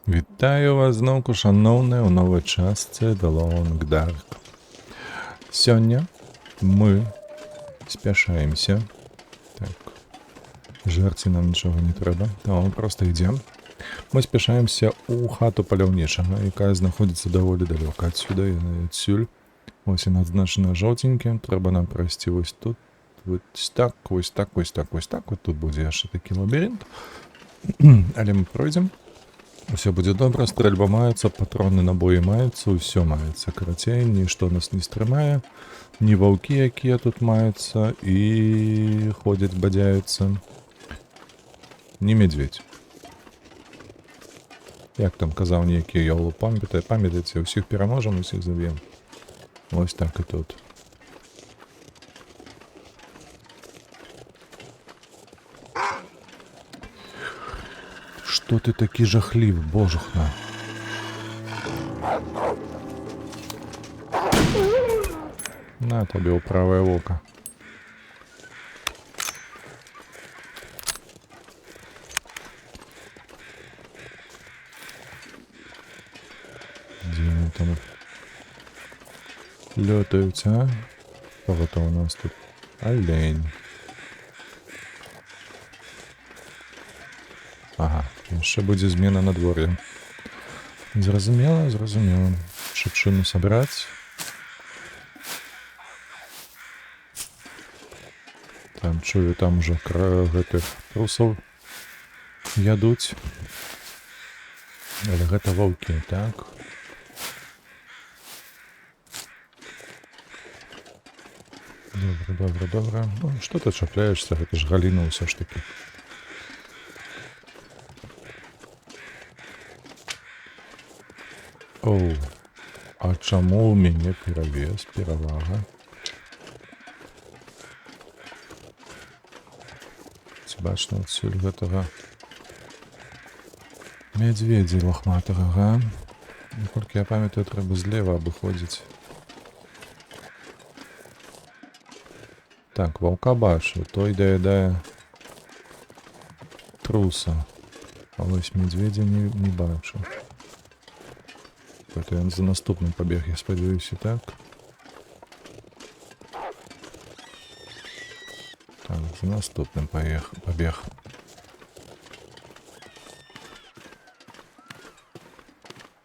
Вітаю вас зноўку, шаноўныя, ў новай частцы The Long Dark. Сёння мы спяшаемся. Так, жарці нам нічога не трэба, таму проста ідзем. Мы спяшаемся ў хату паляўнічага, якая знаходзіцца даволі далёка адсюда, яна адсюль. Вось яна адзначана жоўценькім, трэба нам прайсці вось тут. Вось так, вось так, вось так, вось так. Вот тут будзе яшчэ такі лабірынт. Але мы пройдзем. Усё будзе добра, стрэльба маецца, патроны, набоі маюцца, усё маецца. Карацей, нішто нас не стрымае, ні ваўкі, якія тут маюцца і ходзяць, бадзяюцца. Не медведь. Як там казаў нейкі Ёлу, памятаеце, усіх пераможам, усіх заб'ем. Вось так і тут. Што ты такі жахлівы, божухна? На табе ў правае вока. Дзе яны там лётаюць, а? Пагото у нас тут алень. Ага, яшчэ будзе змена надвор'я. Зразумела, зразумела. Шыпшыну сабраць. Там, чую, там уже гэтых трусаў ядуць. Але гэта ваўкі, так? Добра, добра, добра. Ну, што ты чапляешься? Гэта ж галіна ўсё ж такі. Оу, а чаму ў мяне перавес, перавага? Ці бачна адсюль гэтага мядзведзя лахматага, га? Наколькі я памятаю, трэба злева абыходзіць. Так, ваўка бачу, той даядае труса. А вось мядзведзя не бачу. Это ён за наступным пабег, я спадзяюся, так? Так, за наступным пабег.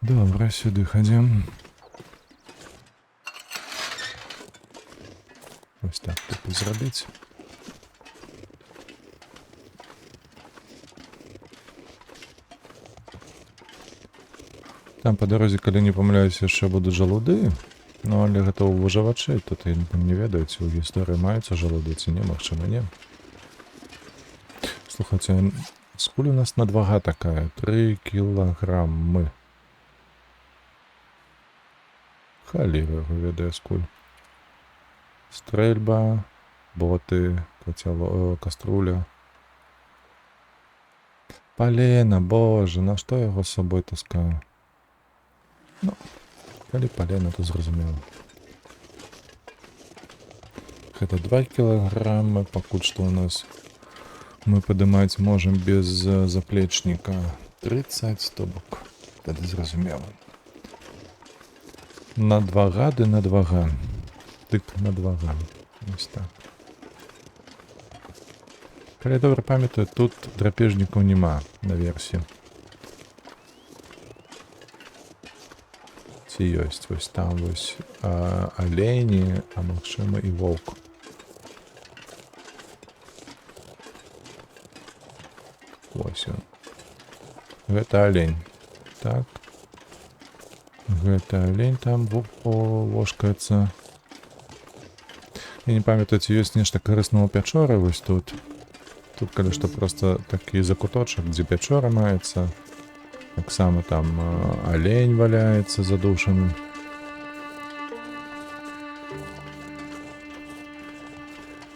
Добра, сюды хадзім. Ось так тут зрабіць. Там па дарозе, калі не памыляюсь, яшчэ будуць жалуды. Ну, але гэта ў выжывачэй. Тут не ведаюць, у гісторыі маюцца жалуды, ці не, магчыма, не. Слухайце, скуль у нас надвага такая? 3 кілаграммы. Халіва яго ведае скуль. Стрэльба, боты, каструля. Палена, боже, на што яго з сабой таскаю? Ну, калі палена, то зразумела. Гэта 2 кілаграммы, пакуль што ў нас мы падымаць можам без заплечніка. 30 стобак. Тады зразумела. Надвага ды надвага. Тык надвага. Ось так. Калі добра памятаю, тут драпежнікаў няма на версіі. Ці ёсць, вось там вось алені, а магчыма і воўк. Вось ён. Гэта алень. Так. Гэта алень там вошкаецца. Я не памятаю, ці ёсць нешта карыснага пячоры вось тут. Тут, калі што, проста такі закуточак, дзе пячора маецца. Таксама там алень валяецца задушаны.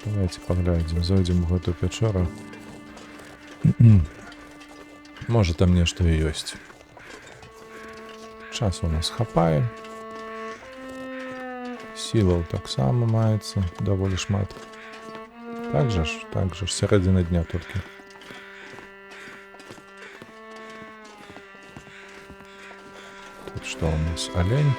Давайте паглядзім, зойдзем у гэтую пячору. Можа, там нешта і ёсць. Час у нас хапае. Сілаў таксама маецца даволі шмат. Так жа ж, сярэдзіна дня толькі. Тут что у нас? Олень.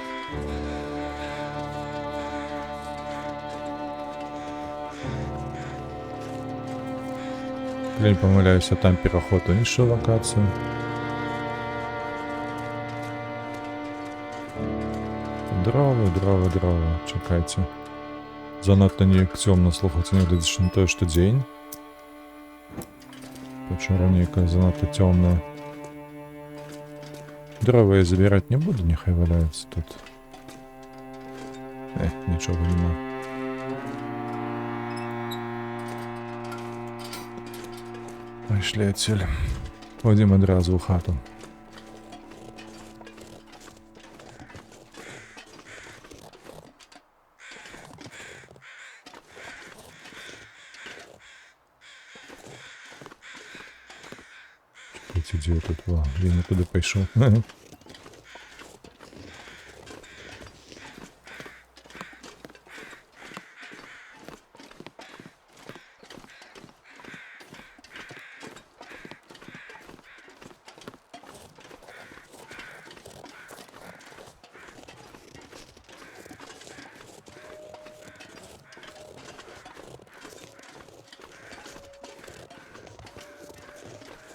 Или не помиляюсь, а там переход у іншу локацію. Дрова. Чекайте. Занадто ніяк цьомно слухати, не глядячи на те, що день. Почему ніяка занадто темная. Дрова я забирать не буду, нехай валяются тут. Нічого нема. Пішли отсюда. Пойдемо одразу в хату. Чекайте, де я тут? Я не туди пішов.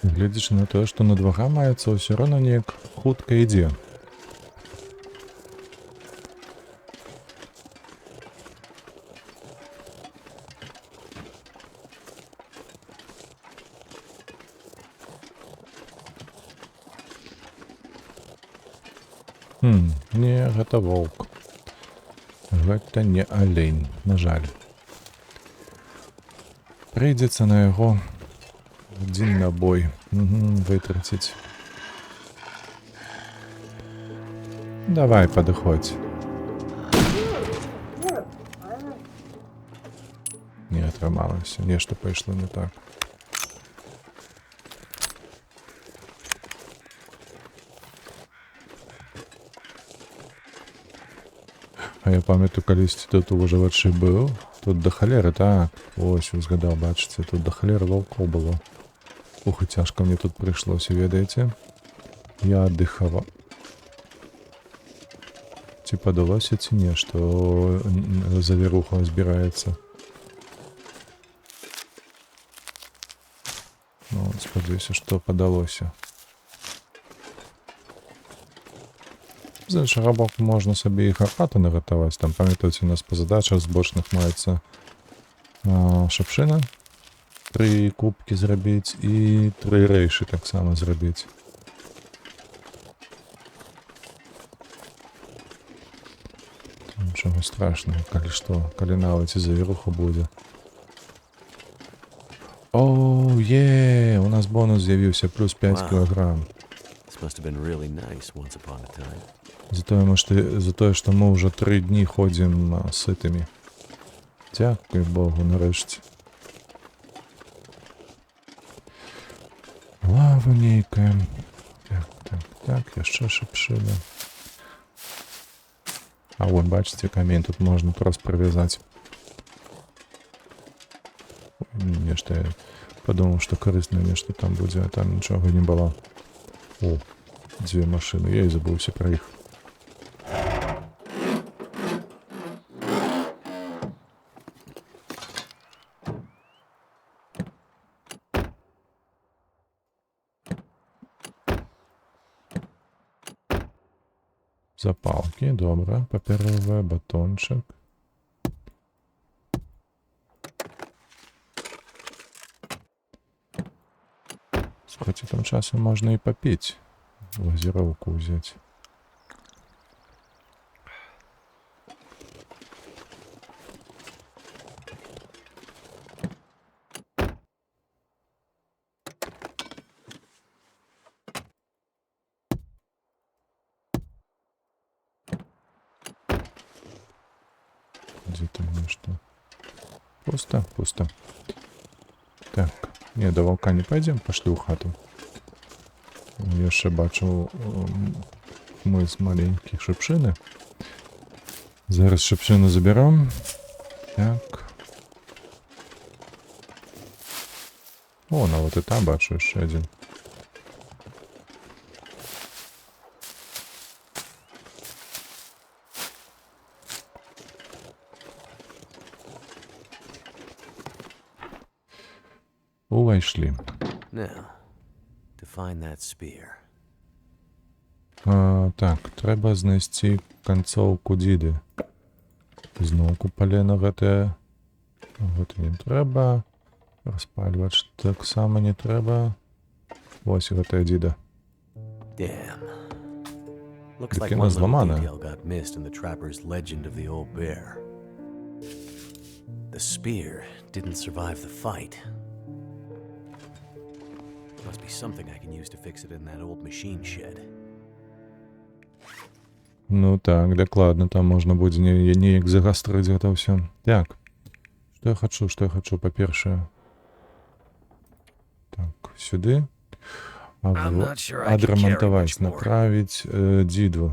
Глядячи на те, що на двора мається, все одно ніяк хутко йде. Не, гэта волк. Гэта не олень, на жаль. Прийдеться на його один набой витратить. Давай, подходь. Не отрималося, нечто пішло не так. А я пам'ятаю, колись тут уживачі був. Тут до холери, так. Ось, згадав, бачите, тут до холери волков було. Ух, і тяжко мені тут прийшлося, видаєте. Я отдыхала. Типа далося ці ні, що завіруха збирається. Ну, сподіваюся, що подалося. З іншого боку, можна собі і хату наготувати. Там, пам'ятаєте, у нас по задачах збочних мається шапшина. 3 кубки зробити і 3 рейші так само зробити. Нічого страшного, коли що, коли на вулиці завіруху буде. Оу, є, у нас бонус з'явився, плюс 5 кілограм. За те, що ми вже 3 дні ходимо ситими. Дякую Богу, нарешті. Лавонейка. Так, еще шипшина. А вот, бачите, камень тут можно просто привязать. Нечто я подумал, что корыстное нечто там будет, а там ничего не было. О, 2 машины, я и забылся про их. Запалки, добре, паперове, батончик. Сколько там часу можно и попить, газировку взять. Где там нечто? Пусто, пусто. Так, не, до волка не пойдем, пошли в хату. Я ще бачу мыс маленьких шипшины. Зараз шипшину заберем. Так. О, ну вот и там бачу еще один. Увайшлі. Now, to find that spear. Так, трэба знайсці канцоўку дзіды. Зноўку палена гэтае. Гэта не трэба. Распальваць таксама не трэба. Вось гэтая дзіда. Damn. Looks Так like яна one little зламаная. detail got missed in the trapper's legend of the old bear. The spear didn't survive the fight. Must be something I can use to fix it in that old machine shed. Ну так, дакладна, там можна будзе неяк загастрыць гэта ўсё. Так, што я хачу, па-першае. Так, сюды. Адрамантаваць, направіць дзіду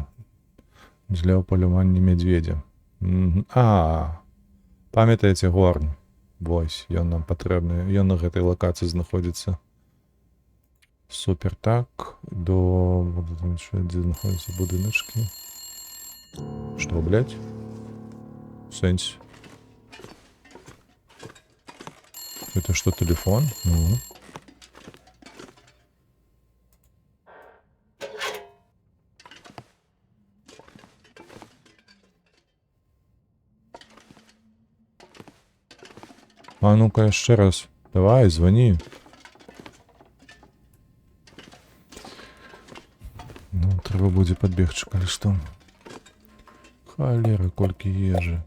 для ўпалювання мядзведзя. Памятаеце горн? Вось, ён нам патрэбны, ён на гэтай лакацыі знаходзіцца. Супер, так, дзе знаходзяцца будыначкі. Што, блядь? Сэнс. Это что, телефон? Ну. А ну-ка яшчэ раз. Давай, звони. Ну, трэба будзе падбегчы, калі што. Халера, колькі ежы.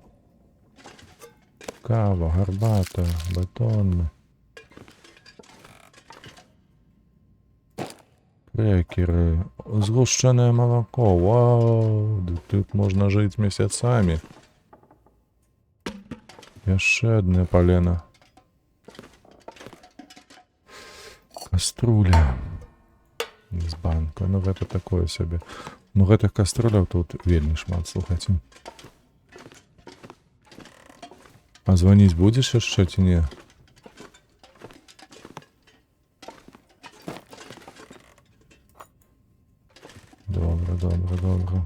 Кава, гарбата, батон. Крекеры. Згушчанае малако. Вау, да тут можна жыць месяцамі. Яшчэ адна палена. Каструля. З банка. Ну, гэта такое сабе. Ну, гэтых каструляў тут вельмі шмат, слухайце. А звоніць будзеш яшчэ ці не? Добра.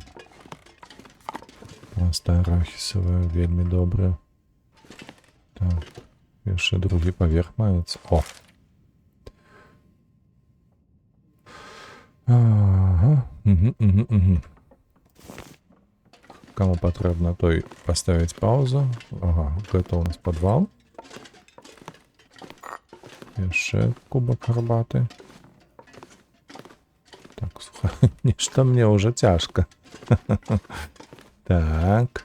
Паста арахісавая, вельмі добрая. Так, яшчэ другі паверх маецца. О! Ага, Кому патрэбна, той паставіць паузу. Ага, гэта у нас падвал. Яшчэ кубак гарбаты. Так, слухай, нешта мне ўжо цяжка. Так.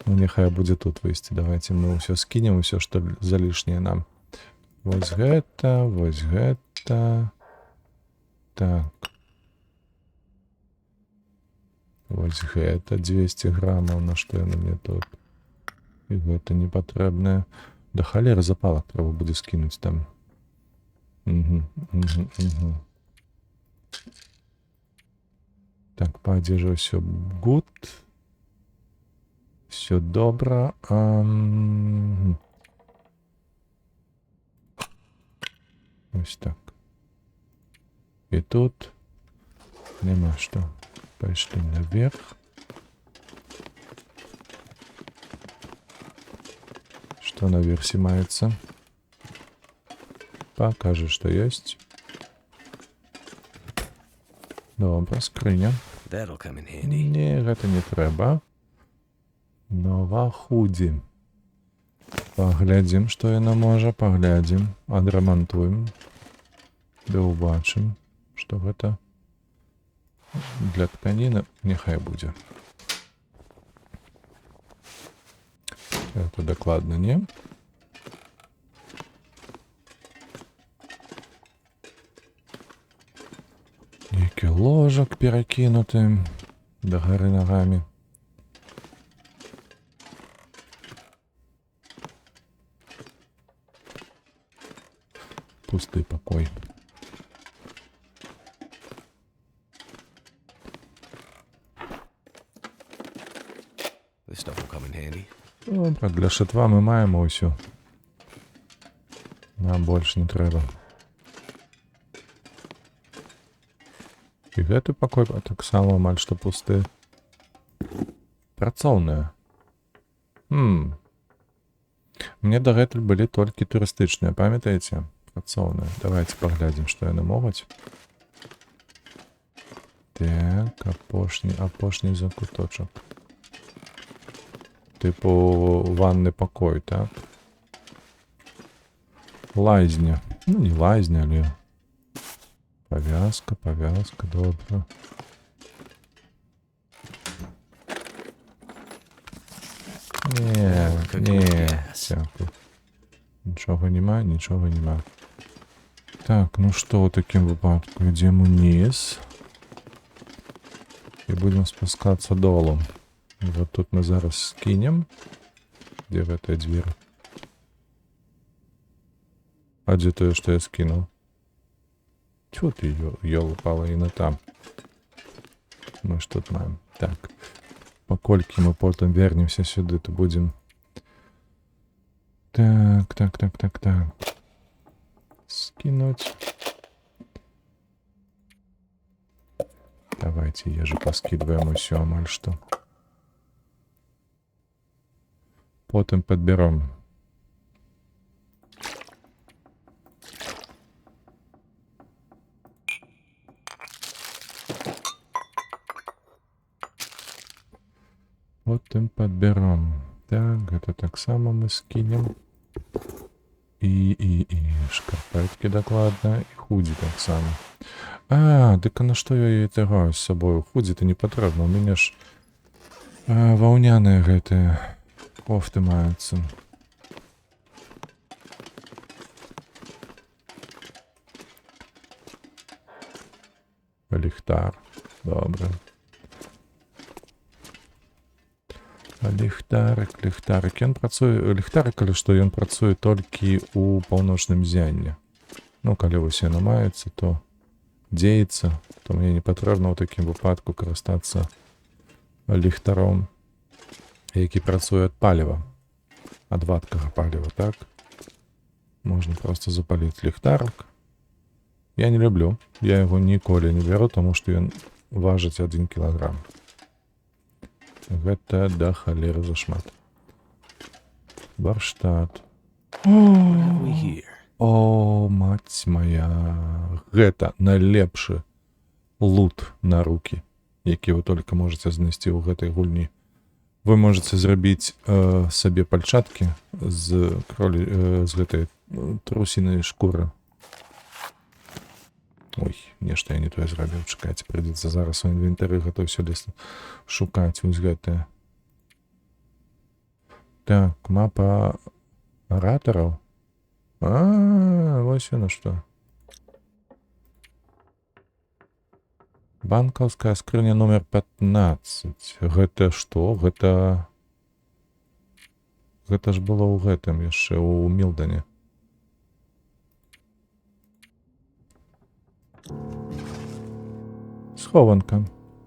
Ну, няхай будзе тут выйсці. Давайте мы ўсё скінем, усё, што залішняе нам. Вось гэта, вось гэта. Так. Вось гэта 200 граммаў, на што яны мне тут. І гэта непатрэбнае. Да халеры запалак трэба будзе скінуць там. Так, па адзежы ўсё гуд. Все добра. Ось так. І тут нема што. Пайшлі наверх. Што наверсе маецца? Пакажы, што ёсць. Добра, скрыня. Не, гэта не трэба. Новахудзі. Паглядзім, што яна можа, паглядзім, адрамантуем. Да ўбачым, што гэта для тканіны няхай будзе. Это дакладна не. Нейкі ложак перакінуты да гары нагамі. Пусты пакой. Добра, для шатва мы маем усё. Нам больш не трэба. І гэты пакой таксама амаль што пусты. Працоўная. Мне дагэтуль былі толькі турыстычныя, памятаеце? працоўныя. Давайте паглядзім, што яны могуць. Так, апошні закуточак. Типу ванны пакой, так? Лазня. Ну, не лазня, але... Повязка, добре. Не, всяко. Нічого нема. Так, ну что, в таким выпадку идем вниз. И будем спускаться долом. Вот тут мы зараз скинем. Где в этой двери? А где то, что я скинул? Чего ты ёлупала и на там? Мы ж тут маем. Так. Покольки мы потом вернемся сюда, то будем... Так. Скинуть. Давайте, я же поскидываем усё, амаль что. Потом подберем. Потом подберем. Так, это так само мы скинем. И шкарпетки докладно, и худи так само. А, так на что я її тягаю з собою? Худі-то не потрібно, у мене ж ваўняные гэтые кофты маюцца. Ліхтар, добре. Ліхтарик. Ён працуе, ліхтарик, калі што, ён працуе толькі ў паўночным зянні. Ну, калі вось яно маецца, то дзеецца, то мне не патрэбна ў такім выпадку карыстацца ліхтаром, які працуе ад паліва, ад вадкага паліва, так? Можна проста запаліць ліхтарик. Я не люблю, я яго ніколі не беру, таму што ён важыць 1 кілаграм. Гэта да халеры зашмат. Барштат. О, мать моя. Гэта найлепшы лут на руки, які вы толькі можаце знайсці ў гэтай гульні. Вы можаце зрабіць сабе пальчаткі з гэтай трусінай шкуры. Ой, нешта я не тое зрабіў. Чакайце, прыйдзецца зараз у інвентары гэта ўсё шукаць вось гэтае. Так, мапа аратараў. Вось яно што. Банкаўская скрыня номер 15. Гэта што? Гэта ж было ў гэтым яшчэ, у Мілдане. Схованка.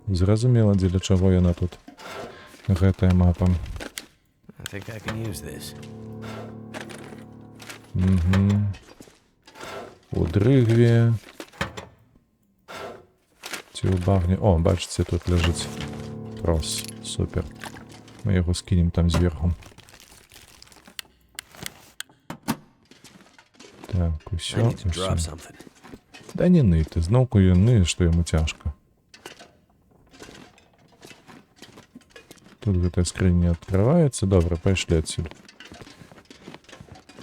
Зразумела, дзеля чаго яна тут. Гэтая мапа. У дрыгве. Ці ў багне. О, бачыце, тут ляжыць трос. Супер. Мы яго скінем там зверху. Так, усё. Да не ны ты, зноўку ён ны, што яму цяжка. Тут гэтая скрыня не открываецца. Добра, пайшлі адсюль.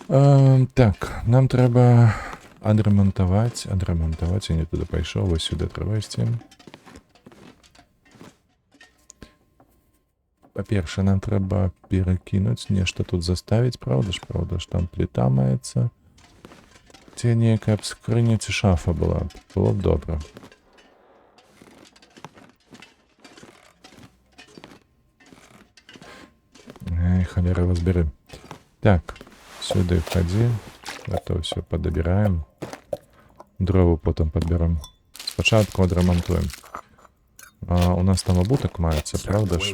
Так, нам трэба адрамантаваць. Я не туды пайшоў, вось сюды трэба ісці. Па-першае, нам трэба перакінуць, нешта тут заставіць, праўда ж, там пліта маецца. Ці нейкая б скрыня ці шафа была. Было б добра. Эй, халера вас бяры. Так, сюды хадзі. Это ўсё падабіраем. Дровы потым падбярам. Спачатку адрамантуем. У нас там абутак маецца, правда ж?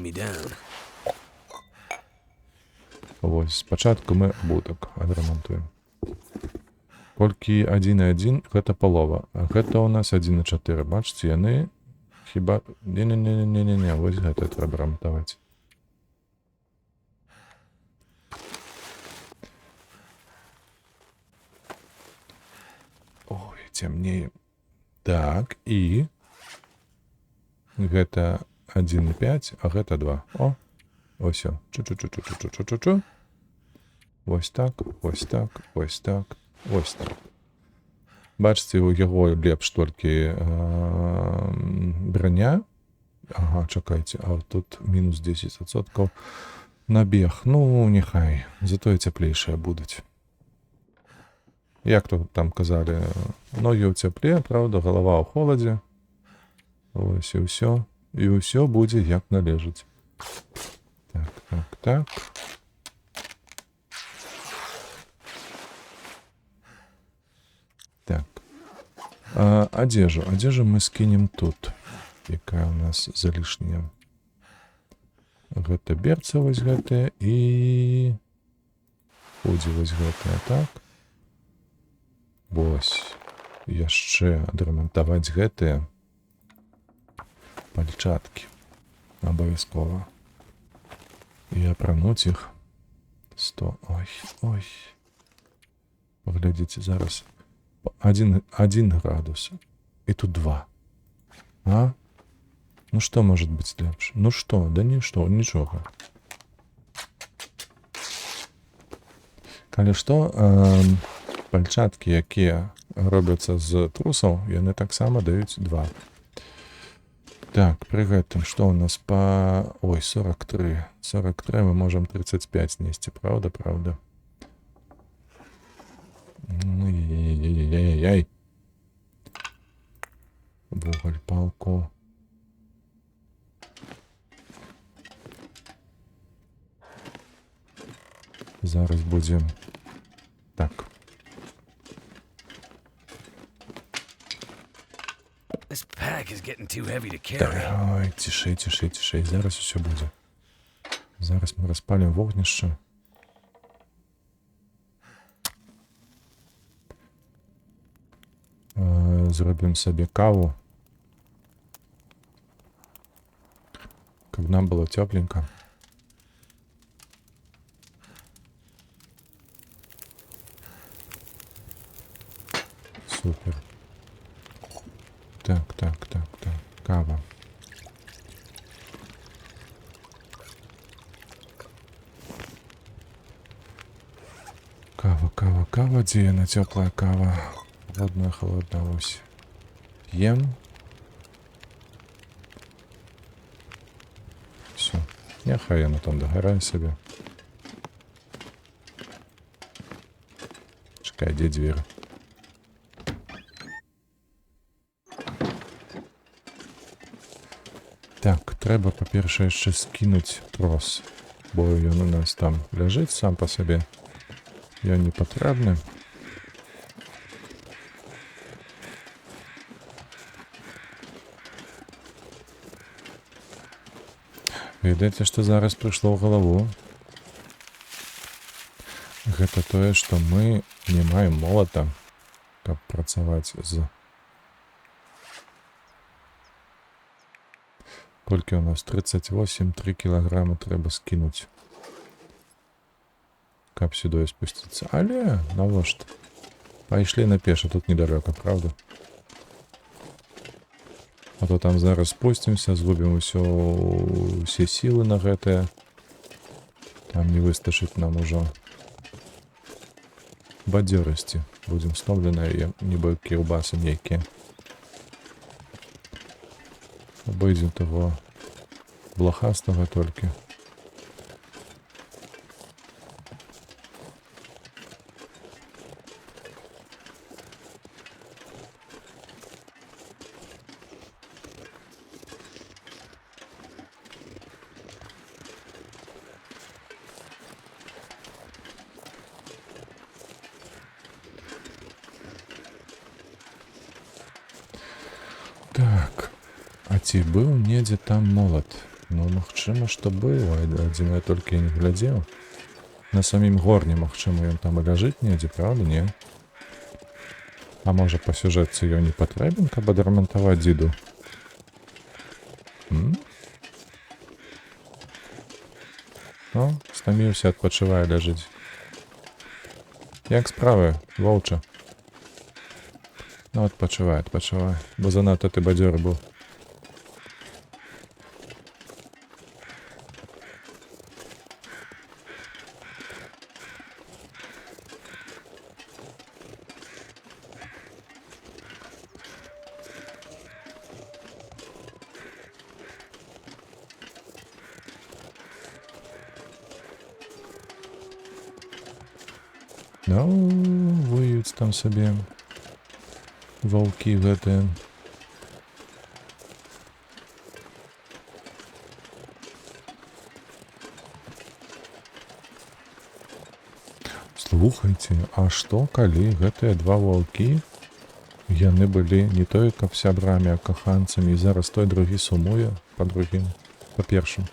Вось, спачатку мы абутак адрамантуем. Колькі 1,1, гэта палова. А гэта ў нас 1,4. Бачыце, яны хіба... Не, вось гэта трэба рамантаваць. цямнее. Так, і гэта 1,5, а гэта 2. О, ось. Чу-чу-чу-чу-чу-чу-чу-чу. Ось так, ось так, ось так, ось так. Бачите, у яго лепш толькі броня. Ага, чакайце, а тут мінус 10% на бег. Ну, нехай, зато і цяплейшыя будуць. Як то там казалі, ногі ў цяпле, правда, галава ў холадзе. Ось і ўсё. І ўсё будзе як належыць. Так, так, так. Так. Адзежу. Адзежу мы скінем тут. Якая у нас залішняя. Гэта берцы вось гэтыя і ходзі вось гэтыя, так. Вось. Яшчэ адрамантаваць гэтыя пальчаткі. Абавязкова. І апрануць іх. 100. Ой, ой. Паглядзіце зараз. 1 градус. І тут 2. А? Ну што можа быць лепш? Ну што? Да нішто, нічога. Калі што, пальчаткі, якія робяцца з трусаў, яны таксама даюць 2. Так, пры гэтым, што ў нас па... Ой, 43. 43 мы можам 35 несці, правда, правда? Ай-яй-яй-яй-яй-яй. Вугаль, палку. Зараз будзем... Так. This pack is getting too heavy to Так, carry. ой, цішэй, цішэй, цішэй. Зараз усё будзе. Зараз мы распалім вогнішча. Зробім сабе каву. Каб нам было тёпленько. Супер. Так, так, так, так. Кава. Кава, кава, кава. Дзе яна цёплая кава? Холодная, холодная, ось. П'ем. Все. Няхай яна там дагарае сабе. Чакай, дзе дзверы? Так, трэба, па-першае, яшчэ скінуць трос, бо ён у нас там ляжыць сам па сабе. Ён не патрэбны. Ведаеце, што зараз прыйшло ў галаву? Гэта тое, што мы не маем молата, каб працаваць з... Колькі у нас? 38, 3 кілаграмы трэба скінуць. Каб сюды спусціцца. Але, навошта? Пайшлі на пеша, тут недалёка, правда? А то там зараз спусцімся, згубім усе сілы на гэтае. Там не выстачыць нам ужо бадзёрасці. Будзем стомленыя, нібы кілбасы нейкія. Обойдем того блохастого толькі. Так. А ці быў недзе там молат? Ну, магчыма, што быў, адзін я толькі не глядзеў. На самім горне, магчыма, ён там і ляжыць недзе, правда, не? А можа, па сюжэтцы ён не патрэбен, каб адрамантаваць дзіду? О, стаміўся, адпачывае, ляжыць. Як справы, воўча? Ну, адпачывай, адпачывай. Бо занадта ты бадзёр быў. Ну, воююць там сабе. Ваўкі гэтыя. Слухайце, а што, калі гэтыя два ваўкі, яны былі не той, каб сябрамі, а каханцамі, і зараз той другі сумуе па другім, па першым,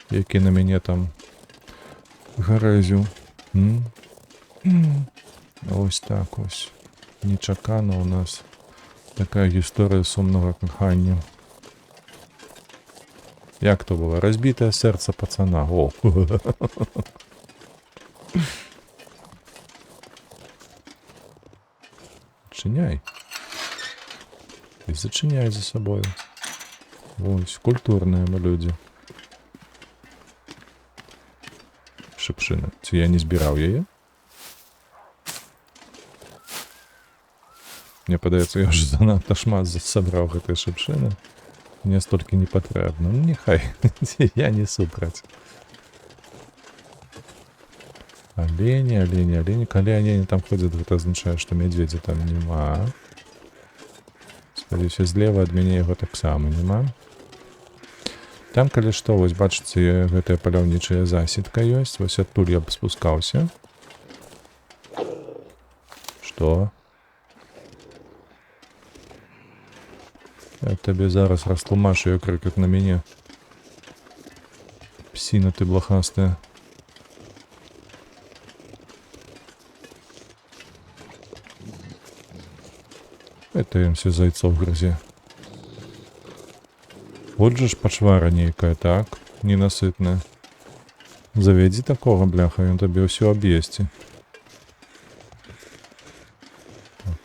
які на мяне там гарэзіў. Ось так ось. Нечакана у нас такая гісторыя сумнага кахання. Як то было? Разбітае сэрца пацана. О! Чыняй. І зачыняй за сабою. Вось, культурныя мы людзі. Шыпшына. Ці я не збіраў яе? Мне падаецца, я ўжо занадта шмат сабраў гэтай шыпшыны. Мне столькі не патрэбна. Ну, няхай. Я не супраць. Алені, алені, алені. Калі алені там ходзяць, гэта азначае, што мядзведзя там няма. Спадзяюся, злева ад мяне яго таксама няма. Там, калі што, вось бачыце, гэтая паляўнічая засідка ёсць. Вось адтуль я б спускаўся. Што? Я табе зараз растлумачу, як крыкат на мяне. Псіна ты блахастая. Это ён все зайцов грызе. Вот же ж пачвара нейкая, так? Ненасытная. Завядзі такога, бляха, ён табе ўсё аб'есці.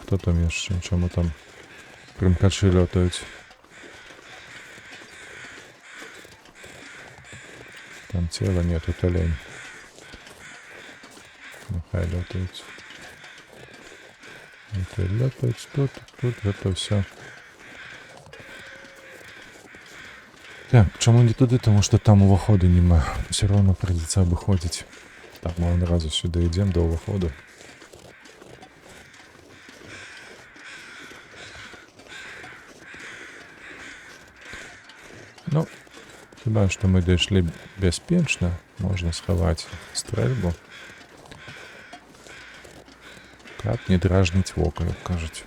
Хто там яшчэ? Чаму там прымкачы лётаюць? Там цела нет, тут олень. Нехай лётаюць. Это лётаюць тут, гэта ўсё. Так, чаму не туды? Таму што там уваходу няма. Все роўно прыйдзецца абыходзіць. Так, мы адразу сюды ідзем да ўваходу. Ну, хіба што мы дайшлі бяспечна, можна схаваць стрэльбу. Каб не дражніць вока, як кажуць.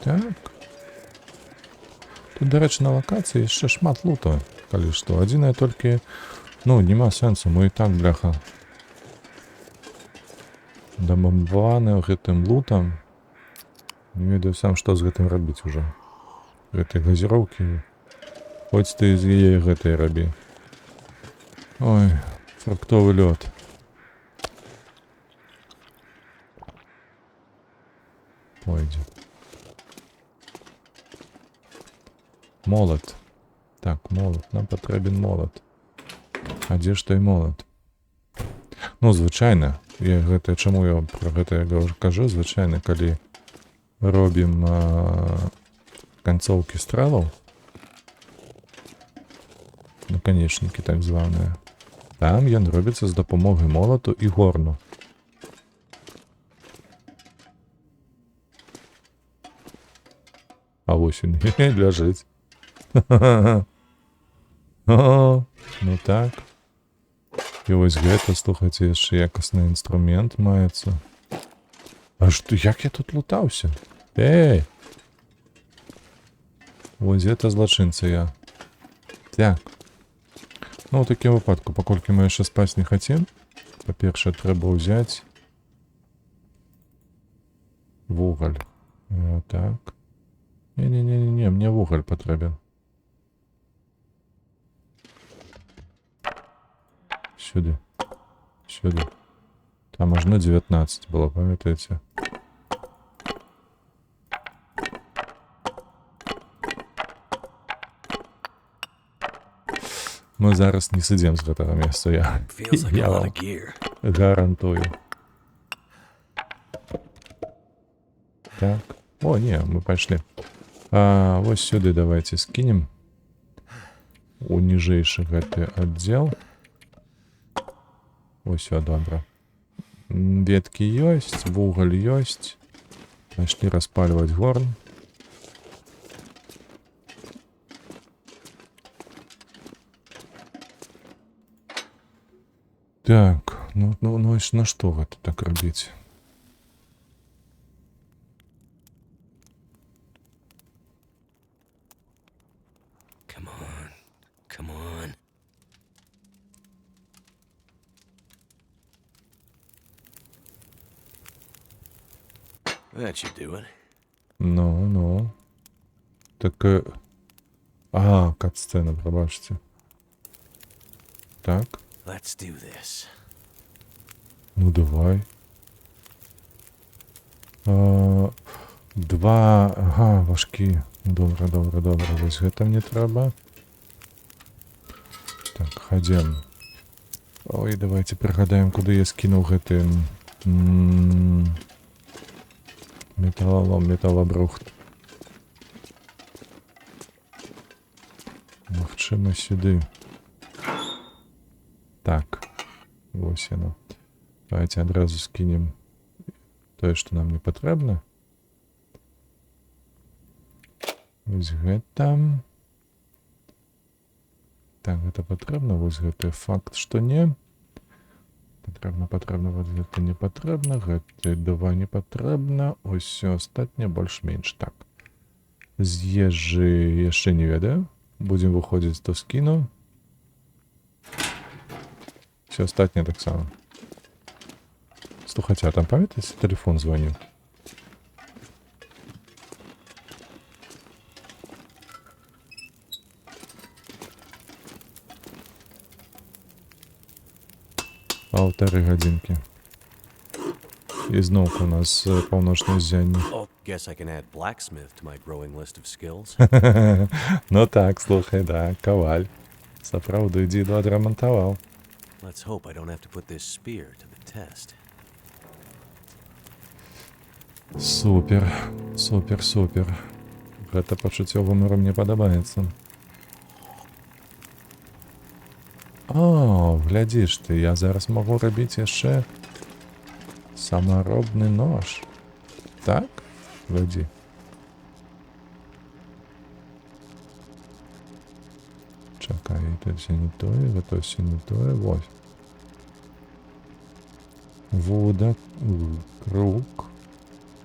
Так. Тут, дарэчы, на лакацыі яшчэ шмат лута, калі што. Адзінае толькі, ну, няма сэнсу, мы і так, бляха, дамамбаваны гэтым лутам. Не ведаю сам, што з гэтым рабіць ужо. Гэтай газіроўкі. Хоць ты з яе гэтай рабі. Ой, фруктовы лёд. Пойдзе. Молот. Так, молот. Нам патрэбен молот. А дзе ж той молот? Ну, звычайна. Чаму я пра гэта кажу? Звычайна, калі робім канцоўкі стрэлаў, наканечнікі так званыя, там ён робіцца з дапамогай молату і горну. А вось ён ляжыць. О, ну так. І вось гэта, слухайце, яшчэ якасны інструмент маецца. А што, як я тут лутаўся? Эй! Вось гэта злачынца я. Так. Ну, у такім выпадку, паколькі мы яшчэ спаць не хацім, па-першае, трэба ўзяць вугаль. Так. Не, мне вугаль патрэбен. сюди. Сюди. Там аж на 19 було, пам'ятаєте? Мы зараз не сидим з гэтага месца, Feels like a я lot вам of gear. гарантую. Так. О, не, мы пошли. Вось сюды давайте скинем. У ніжэйшы гэты аддзел. Усё добра. Веткі ёсць, вугаль ёсць. Пошли распаливать горн. Так, ну на што гэта так рабіць? Come on. Come on. That should do it. Ну. Так. Кат-сцена, пробачте. Так. Let's do this. Ну давай. Два. Ага, важкі. Добра. Вось гэта мне трэба. Так, хадзем. Ой, давайте пригадаем, куды я скінуў гэты металлолом, металлобрухт. Магчыма, сюды. Так. Вось яно. Давайте адразу скінем тое, што нам не патрэбна. Вось гэта. Так, гэта патрэбна, вось гэты факт, што не. Патрэбна, вот гэта не патрэбна, гэты два не патрэбна, усё астатняе больш-менш так. З ежы яшчэ не ведаю. Будзем выходзіць, то скіну. Все астатняе таксама. Слухайце, а там памятаеце, тэлефон званіў? Паўтары гадзінкі. І зноўку у нас паўночнае ззянне. Oh, guess I can add blacksmith to my growing list of skills. Ну так, слухай, да, каваль. Сапраўды дзіду адрамантаваў. Let's hope I don't have to put this spear to the test. Супер. Гэта пачуццё гумару мне падабаецца. О, глядзіш ты, я зараз магу рабіць яшчэ самаробны нож. Так? Глядзі. Чакай, это все не тое, гэта все не тое, вось. Вуда, круг,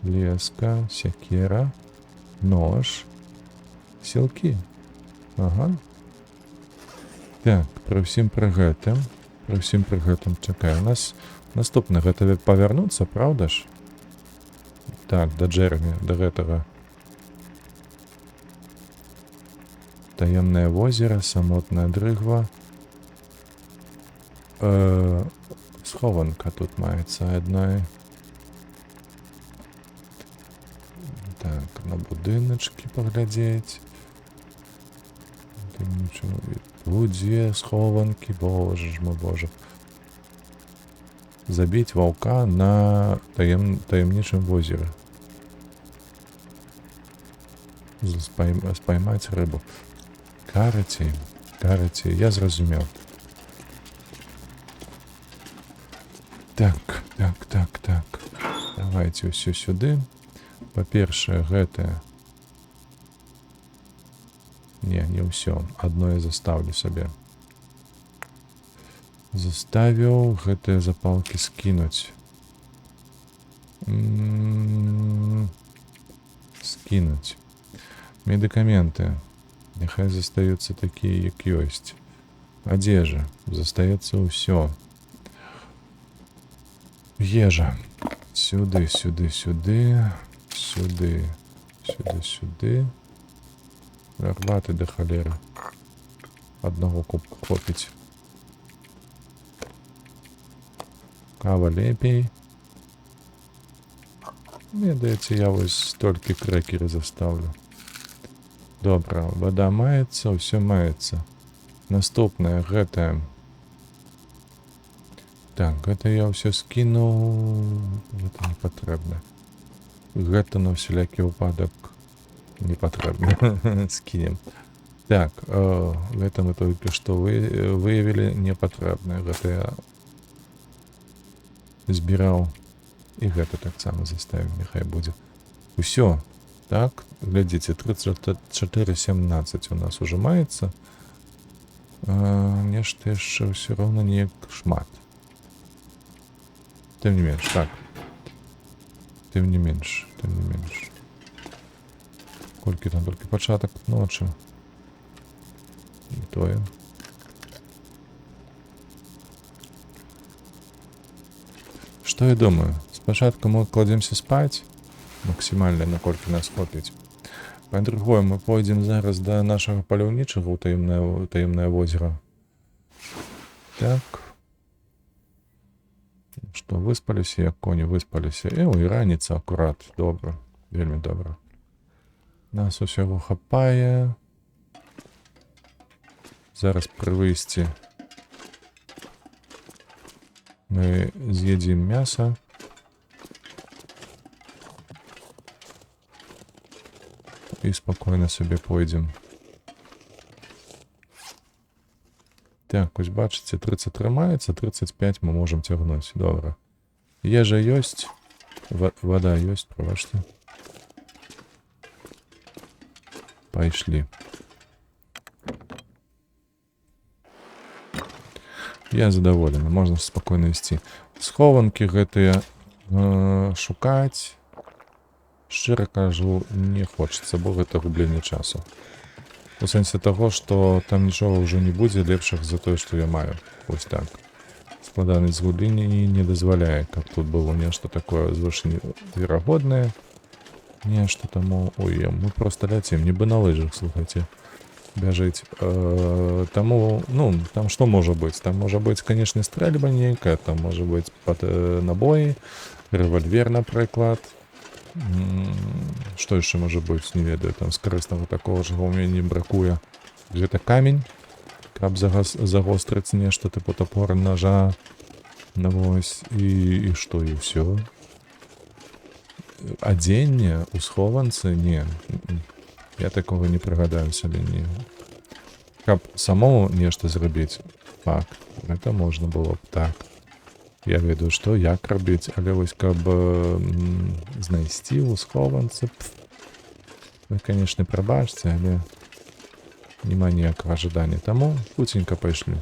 леска, сякера, нож, сілкі. Ага. Так, пры ўсім пры гэтым, чакай, у нас наступна гэта павярнуцца, праўда ж? Так, да Джэрмі, да гэтага. Таемнае возера, самотная дрыгва. Схованка тут маецца адна. Так, на будыначкі паглядзець. Там нічого. Тут дзве схованкі, боже ж мой боже. Забіць ваўка на таемнічым возеры. Спаймаць рыбу. Карацей, я зразумеў. Так. Давайте ўсё сюды. Па-першае, гэтае. Не ўсё. Адно я заставлю сабе. Заставіў гэтыя запалкі скінуць. Скінуць. Медыкаменты. Няхай застаюцца такія, як ёсць. Адзежа. Застаецца ўсё. Ежа. Сюды. Гарбаты да халеры. Аднаго кубка хопіць. Кава лепей. Ведаеце, я вось толькі крэкеры заставлю. Добра, вада маецца, ўсё маецца. Наступнае, гэтае. Так, гэта я ўсё скінуў. Гэта не патрэбна. Гэта на ўсялякі выпадак не патрэбна. Скінем. Так, гэта мы толькі што выявілі непатрэбнае. Гэта я збіраў. І гэта таксама заставім, няхай будзе. Усё. Так, глядзіце, 34,17 у нас уже маецца. Нешта яшчэ ўсё роўна неяк шмат. Тым не менш, так. Тым не менш. Колькі там толькі пачатак ночы. Не тое. Што я думаю? Спачатку мы кладземся спаць. Максімальна, наколькі нас хопіць. Па-другое, мы пойдзем зараз да нашага паляўнічага ў таемнае возера. Так. Што, выспаліся, як коні выспаліся. І раніца акурат. Добра. Вельмі добра. Нас усяго хапае. Зараз пры выйсці мы з'едзім мяса. І спакойна сабе пойдзем. Так, ось бачыце, 30 трымаецца, 35 мы можам цягнуць. Добра. Ежа ёсць. Вада ёсць, прабачце. Пайшлі. Я задаволены, можна спакойна ісці. Схованкі гэтыя шукаць. Шчыра кажу, не хочацца, бо гэта губленне часу. У сэнсе таго, што там нічога ўжо не будзе лепшых за тое, што я маю. Вось так. Складанасць гублення не дазваляе, каб тут было нешта такое звышверагоднае. Нешта таму... Ой, мы проста ляцім, нібы на лыжах, слухайце. Бяжыць. Таму, там што можа быць? Там можа быць, канешне, стрэльба нейкая, там можа быць набоі, рэвальвер, напрыклад. Што яшчэ можа быць, не ведаю, там з карыснага такога ж у мяне не бракуе. Гэта камень, каб загострыць нешта, тыпу топора, ножа, вось, і што, і ўсё. Адзенне у схованцы, не. Я такога не прыгадаю сабе, не. Каб самому нешта зрабіць, факт, гэта можна было б так. Я ведаю, што, як рабіць, але вось каб знайсці ў схованцы, вы, канешне, прабачце, але няма ніякага жадання. Таму хуценька пайшлі.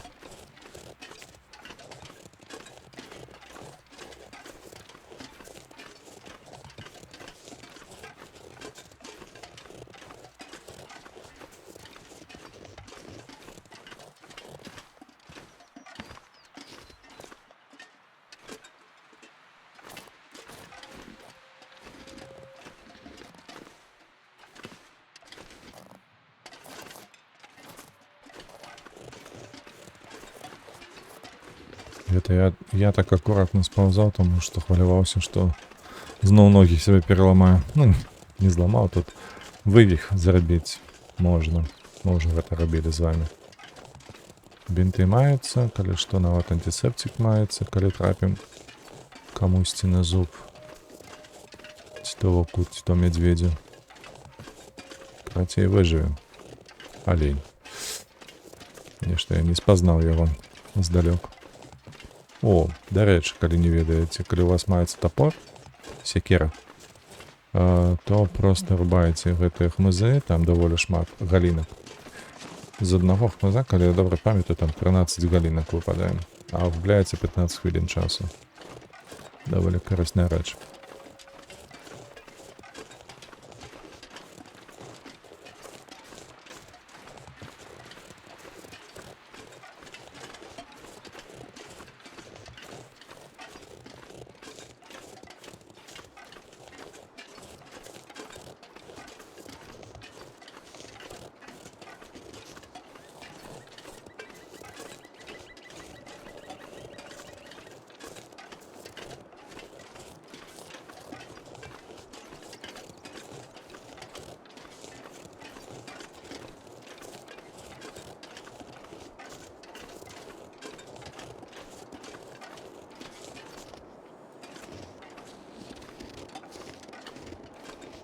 Это я так аккуратно сползал, тому что хваляваўся, што зноў ногі себе пераламаю. Не зламаў, тут вывих зрабіць можна. Мы ўжо гэта рабілі з вами. Бінты маюцца, калі што, нават антисептик маецца, калі трапім камусьці на зуб. Ці то вокут, ці то мядзведзя. Крацей выжывем. Алень. Нешта я не спазнаў яго здалёк. О, дарэчы, калі не ведаеце, калі у вас маецца топор, секера, то проста рубаеце гэтыя хмызы, там даволі шмат галінак. З аднаго хмыза, калі я добра памятаю, там 13 галінак выпадае, а губляецца 15 хвілін часу. Даволі карысная рэч.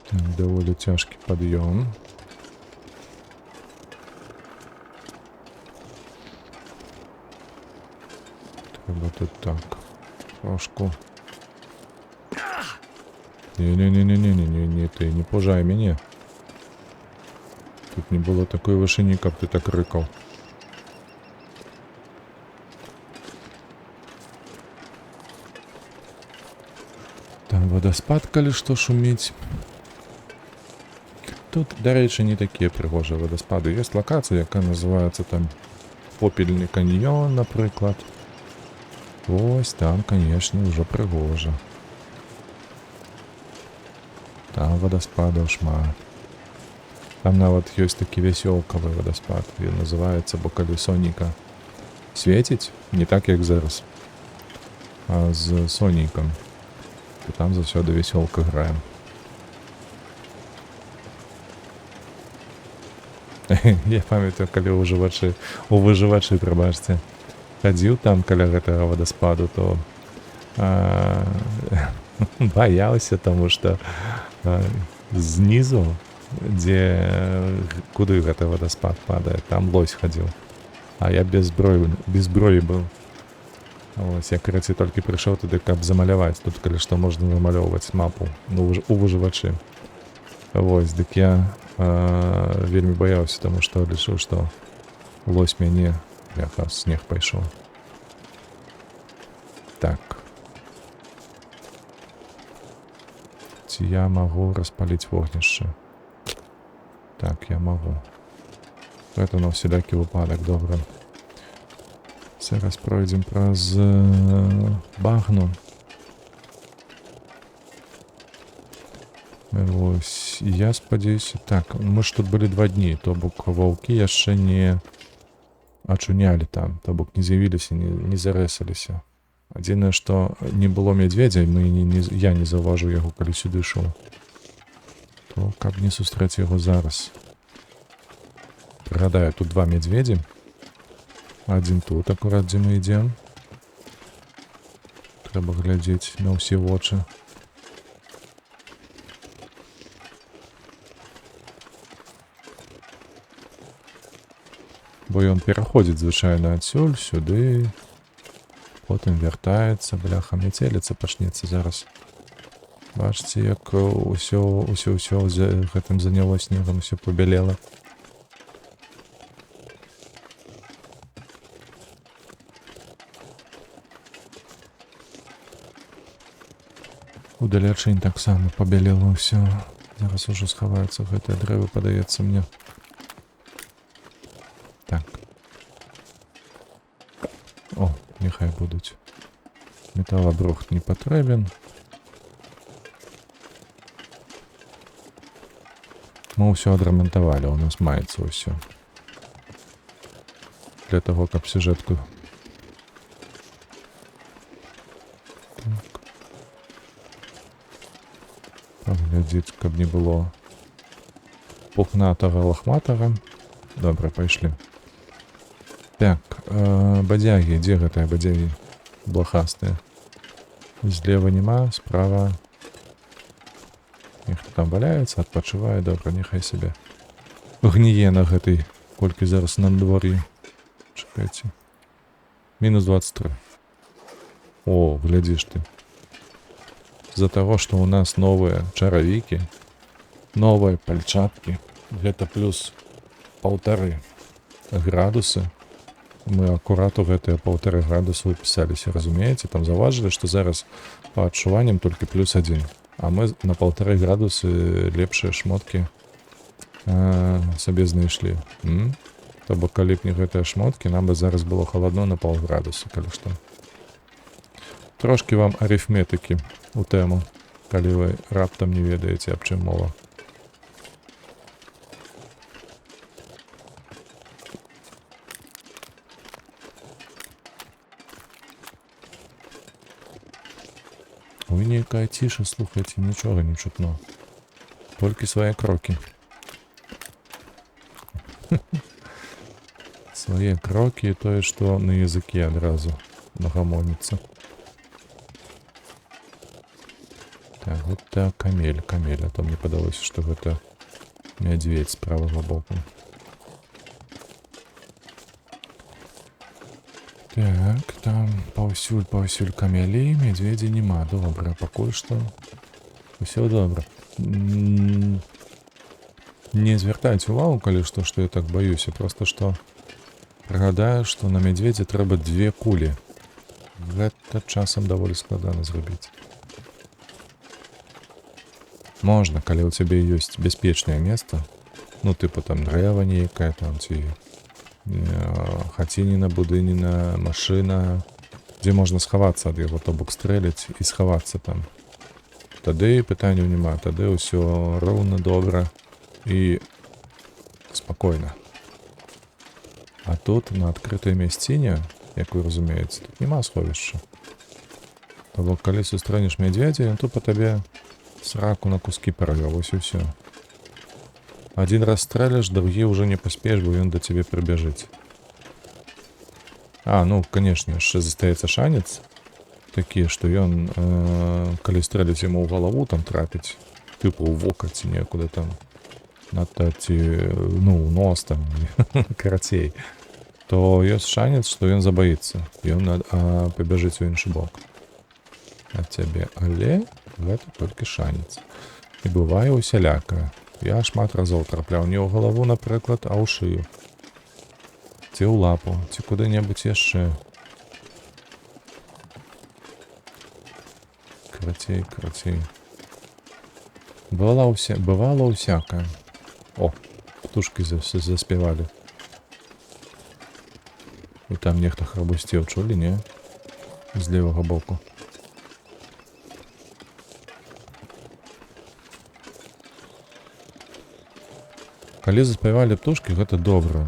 Так, даволі цяжкі пад'ём. Треба тут так. Трошку. Не-не-не-не-не-не-не, ты не пужай меня. Тут не было такой вышини, как ты так рыкал. Там водоспад, калі што шуміць. Тут, да рэчы, не такія прыгожыя вадаспады. Ёсць лакацыя, якая называецца там Попельны каньён, напрыклад. Вось там, канешне, ўжо прыгожа. Там вадаспадаў шмат. Там нават ёсць такі вясёлкавы вадаспад. Ён называецца, бо калі сонейка свеціць, не так, як зараз, а з сонейкам. То там заўсёды вясёлка грае. Я памятаю, калі у выжывачы, прабачце, хадзіў там каля гэтага вадаспаду, то баяўся, таму што знізу, куды гэты вадаспад падае, там лось хадзіў. А я без зброі быў. Вось, я, карацей, толькі прыйшоў туды, каб замаляваць. Тут, калі што, можна намалёўваць мапу у выжывачы. Вось, дык я вельмі баяўся, таму што лічыў, што лось мяне, бляха, снег пайшоў. Так. Ці я магу распаліць вогнішча? Так, я магу. Гэта на ўсялякі выпадак, добра. Зараз пройдзем праз багну. Вось, я спадзяюся. Так, мы ж тут былі 2 дні, то бок ваўкі яшчэ не ачунялі там, то бок не з'явіліся, не зарэсаліся. Адзінае, што не было мядзведзя, я не заўважыў яго, калі сюды ішоў. То каб не сустрэць яго зараз. Прыгадаю, тут 2 мядзведзі. Адзін тут, акурат, дзе мы ідзем. Трэба глядзець на ўсе вочы. Бо ён пераходзіць звычайна адсюль, сюды. Потым вяртаецца, бляха, мяцеліца пачнецца зараз. Бачыце, як усё гэтым заняло снегам, усё пабялела. Удалячынь таксама пабялела ўсё. Зараз ужо схаваюцца гэтыя дрэвы, падаецца мне. Так. О, няхай будуць. Металабрухт не патрэбен. Мы ўсё адрамантавалі, у нас маецца ўсё. Для таго, каб сюжэтку. Так. Паглядзець, каб не было пухнатага, лахматага. Добра, пайшлі. Так, бадзягі, дзе гэтыя бадзягі блахастыя? Злева няма, справа. Нехто там валяецца, адпачывае, добра, няхай сабе гніе на гэтай, колькі зараз на надвор'і. Чакайце. Мінус 23. О, глядзіш ты. З-за таго, што ў нас новыя чаравікі, новыя пальчаткі, гэта плюс 1,5 градусы. Мы акурат у гэтыя 1,5 градусы выпісаліся, разумееце? Там заўважылі, што зараз па адчуванням толькі плюс 1. А мы на 1,5 градусы лепшыя шмоткі сабе знайшлі. То бок, калі б не гэтыя шмоткі, нам бы зараз было халадно на 0,5 градуса, калі што. Трошкі вам арифметыкі у тэму, калі вы раптам не ведаеце, аб чым мова. Ой, нейкая ціша, слухайце, нічога не чутно. Толькі свае крокі. Свае крокі і тое, што на языке адразу нагамоніцца. Так, Гэта камель, камель. А то мне падалося, што гэта мядзведь з правага боку. Так, там паўсюль камялі, мядзведзі няма. Добра, пакуль што усё добра. Не звяртайце увагу, калі што я так баюся. Проста што прыгадаю, што на мядзведзе трэба 2 кулі. Гэта часам даволі складана зрабіць. Можна, калі ў цябе ёсць бяспечнае месца, ну, тыпу там дрэва нейкая, там, ці хацініна, будыніна, машына, дзе можна схавацца ад яго, то бок стрэліць і схавацца там. Тады пытанняў няма, тады ўсё роўна, добра і спакойна. А тут, на адкрытай мясціне, як вы разумееце, тут няма сховішча. То бок, калі сустрэнеш мядзведзя, ён тут па табе сраку на кускі парве, вось і ўсё. Адзін раз стрэляш, другі ўжо не паспееш, бо ён да цябе прыбяжыць. Ну, канешне, яшчэ застаецца шанец такі, што ён, калі стрэляць яму ў галаву, там трапіць, тыпу ў вока ці некуды там, ці, ну, ў нос там, карацей, то ёсць шанец, што ён забаіцца, ён пабяжыць у іншы бок ад цябе, але гэта толькі шанец. І бывае усялякае. Я шмат разоў трапляў не ў галаву, напрыклад, а ў шыю. Ці ў лапу, ці куды-небудзь яшчэ. Карацей. Бывала ўсякае. О, птушкі заспявалі. І там нехта храбусцеў, чулі, не? З левага боку. Калі заспявалі птушкі, гэта добра.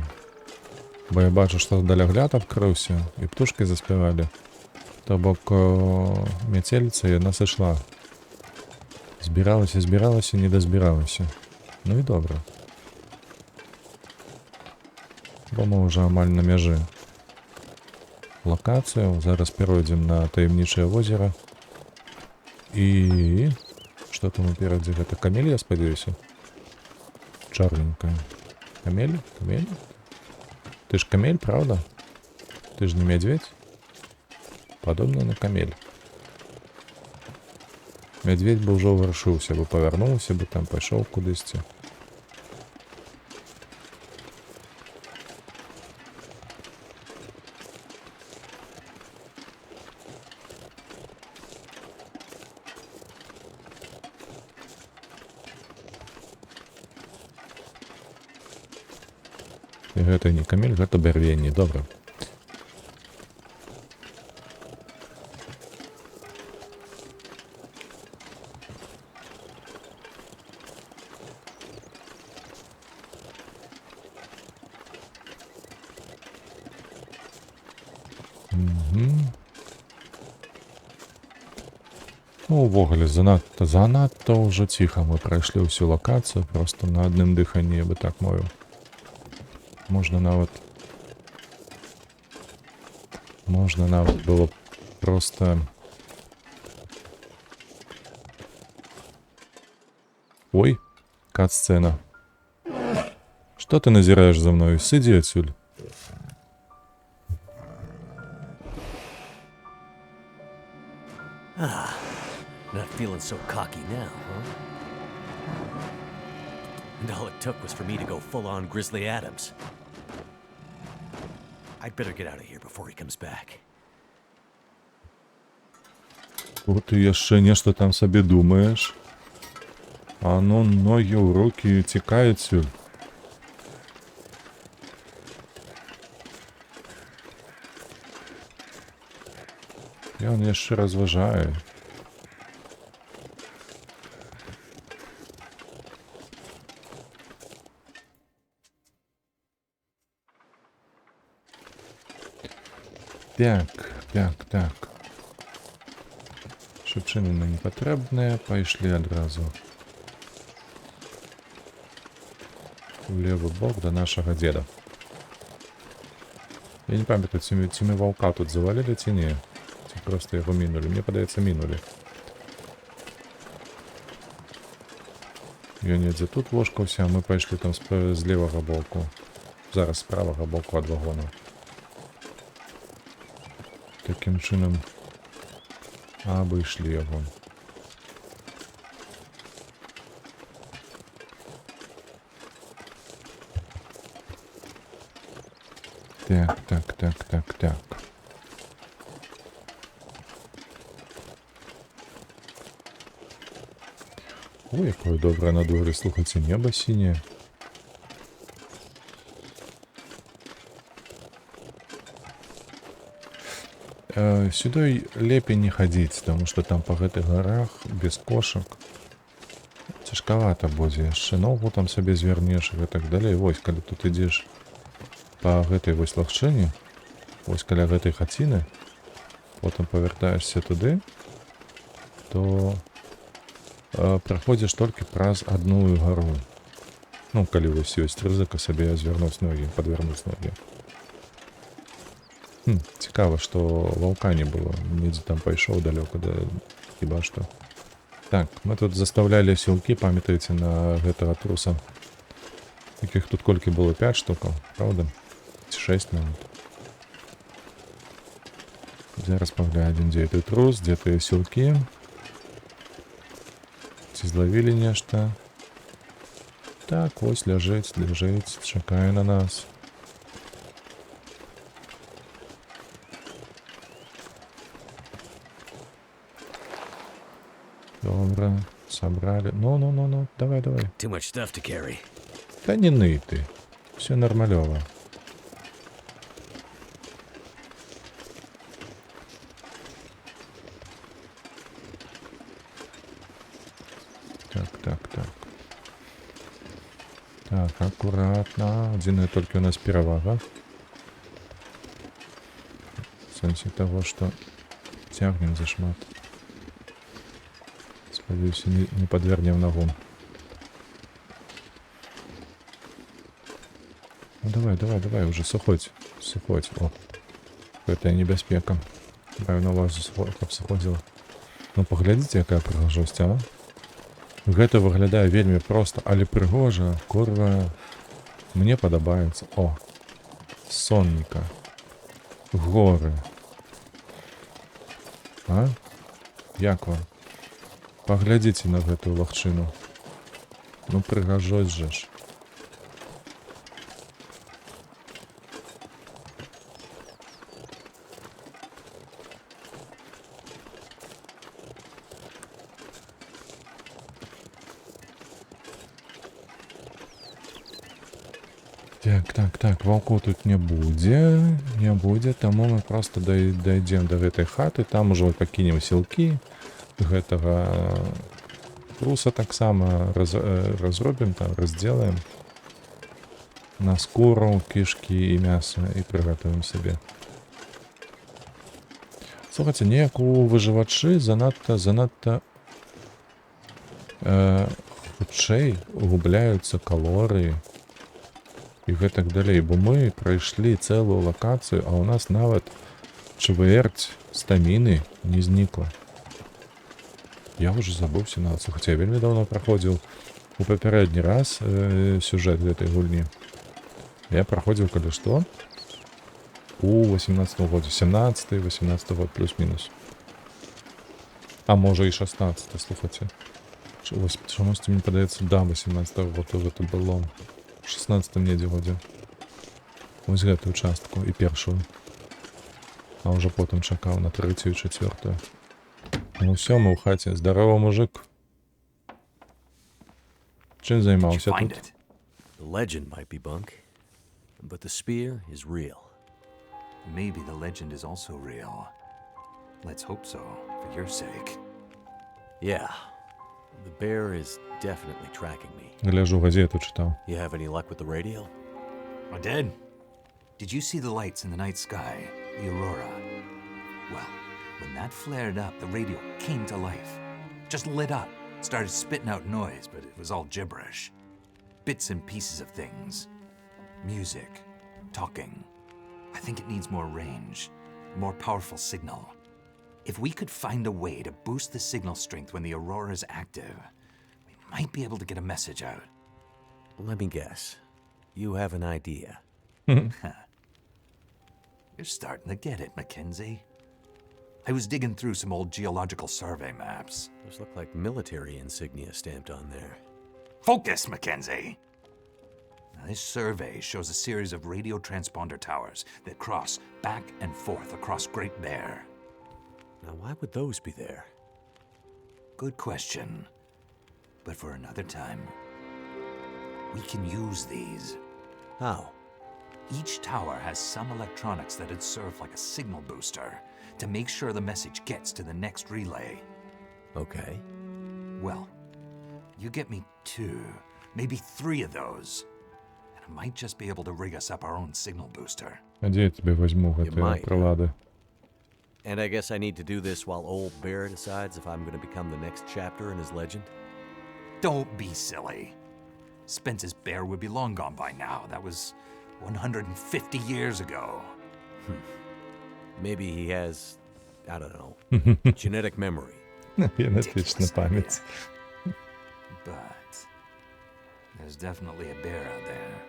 Бо я бачу, што далягляд адкрыўся, і птушкі заспявалі. То бок мяцеліца яна сышла. Збіралася, не дазбіралася. Ну і добра. Бо мы ўжо амаль на мяжы. Лакацыю. Зараз перайдзем на таямнічае возера. І што там уперадзе? Гэта камель, я спадзяюся? Чарненькая. Камель? Камель? Ты ж камель, правда? Ты ж не мядзведь? Падобна на камель. Мядзведь бы ўжо вырашыўся, бы павярнуўся, бы там пайшоў кудысьці. І гэта не камель, гэта бярвенне. Добра. Ну, увогуле, занадта ўжо ціха. Мы прайшлі ўсю лакацыю, проста на адным дыханні, я бы так мовіў. Можна нават было просто... Ой, кат-сцена. Што ты назіраеш за мною? Сыдзі адсюль. Not feeling so cocky now, huh? And all it took was for me to go full-on Grizzly Adams. I'd better get out of here before he comes back. О, ты яшчэ нешта там сабе думаеш? А ну, ногі ў рукі, цікай адсюль. Ён яшчэ разважае. Так. Шыпшыны нам не патрэбныя, пайшлі адразу у левы бок да нашага дзеда. Я не памятаю, ці мы ваўка тут завалілі, ці не. Ці проста яго мінулі. Мне падаецца, мінулі. Ён недзе тут вошкаўся, а мы пайшлі там з левага боку. Зараз з правага боку ад вагона. Такім чынам абышлі яго. Так. Ой, якое добрае на дворе, слухайце, неба сіняе. Сюды лепей не хадзіць, таму што там па гэтых гарах без кошак цяжкавата будзе. Яшчэ ногу там сабе звернеш і так далей. Вось, калі тут ідзеш па гэтай вось лагчыне, вось каля гэтай хаціны, потым павяртаешся туды, то праходзіш толькі праз адную гару. Ну, калі вось ёсць рызыка сабе звярнуць ногі, падвярнуць ногі. Цікава, што ваўка не было. Недзе там пайшоў далёка, да хіба што. Так, мы тут заставлялі сілкі, памятаеце, на гэтага труса. Якіх тут колькі было? 5 штукаў, правда? Ці 6 нават. Зараз паглядзім, дзе той трус, дзе тыя сілкі. Ці злавілі нешта. Так, вось ляжыць, чакае на нас. Добра, сабралі. Ну, давай. Too much stuff to carry. Та не ный ты. Все нормалёва. Так. Так, аккуратно. Адзіная толькі у нас перавага. В сэнсе таго, што цягнем зашмат. Спадзяюся, не падвернем нагу. Ну давай, уже сыходзь. О, гэтая небяспека. Маю на увазі, каб сыходзіла. Ну, паглядзіце, якая прыгажосць, а? Гэта выглядае вельмі проста, але прыгожа, курва. Мне падабаецца. О, сонніка. Горы. А? Як вам? Паглядзіце на гэтую лагчыну. Ну, прыгажосць жа ж. Так, ваўкоў тут не будзе, таму мы проста дайдзем да гэтай хаты, там ужо пакінем сілкі, гэтага труса таксама разробім, там раздзелаем на скуру, кішкі і мяса і прыгатуем сабе. Слухайце, неяк у выжывачы занадта хутчэй губляюцца калорыі і гэтак далей, бо мы прайшлі цэлую лакацыю, а ў нас нават чвэрць стаміны не знікла. Я ўжо забыўся нават, слухайце, я вельмі даўно праходзіў у папярэдні раз сюжэт гэтай гульні. Я праходзіў калі што у 18 годзе, 17-18 год плюс-мінус. А можа і 16, слухайце. Чамусь мне падаецца, да, 18 год гэта было. 16 недзе годзе. Вось гэтую частку і першую. А ўжо потым чакаў на 3-ю і 4-ю. Ну ўсё, мы ў хаце. Здарова, мужик. Чым займаўся тут? The legend might be bunk, but the spear is real. Maybe the legend is also real. Let's hope so, for your sake. Yeah, the bear is definitely tracking me. Гляжу, газету чытаў. You have any luck with the radio? I did. Did you see the lights in the night sky, the aurora? Well, when that flared up, the radio came to life. Just lit up, started spitting out noise, but it was all gibberish. Bits and pieces of things. Music, talking. I think it needs more range, a more powerful signal. If we could find a way to boost the signal strength when the aurora is active, we might be able to get a message out. Let me guess. You have an idea. You're starting to get it, Mackenzie. I was digging through some old geological survey maps. Those look like military insignia stamped on there. Focus, Mackenzie! Now, this survey shows a series of radio transponder towers that cross back and forth across Great Bear. Now, why would those be there? Good question. But for another time. We can use these. How? Each tower has some electronics that'd serve like a signal booster to make sure the message gets to the next relay. Okay. Well, you get me 2, maybe 3 of those, and I might just be able to rig us up our own signal booster. А где я тебе возьму You эти might. пролады? And I guess I need to do this while Old Bear decides if I'm going to become the next chapter in his legend? Don't be silly. Spence's bear would be long gone by now. That was 150 years ago. Maybe he has, I don't know, genetic memory. Генетична память. But there's definitely a bear out there,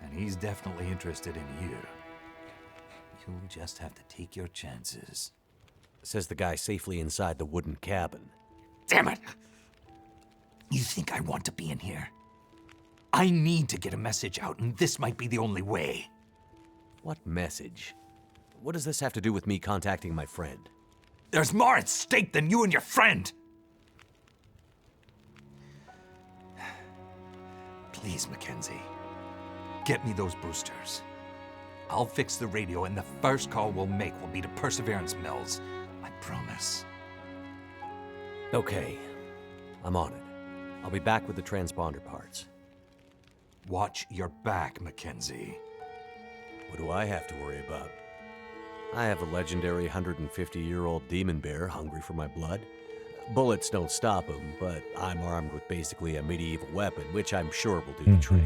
and he's definitely interested in you. You'll just have to take your chances. Says the guy safely inside the wooden cabin. Damn it! You think I want to be in here? I need to get a message out, and this might be the only way. What message? What does this have to do with me contacting my friend? There's more at stake than you and your friend! Please, Mackenzie, get me those boosters. I'll fix the radio, and the first call we'll make will be to Perseverance Mills. I promise. Okay, I'm on it. I'll be back with the transponder parts. Watch your back, Mackenzie. What do I have to worry about? I have a legendary 150-year-old demon bear hungry for my blood. Bullets don't stop him, but I'm armed with basically a medieval weapon, which I'm sure will do the trick.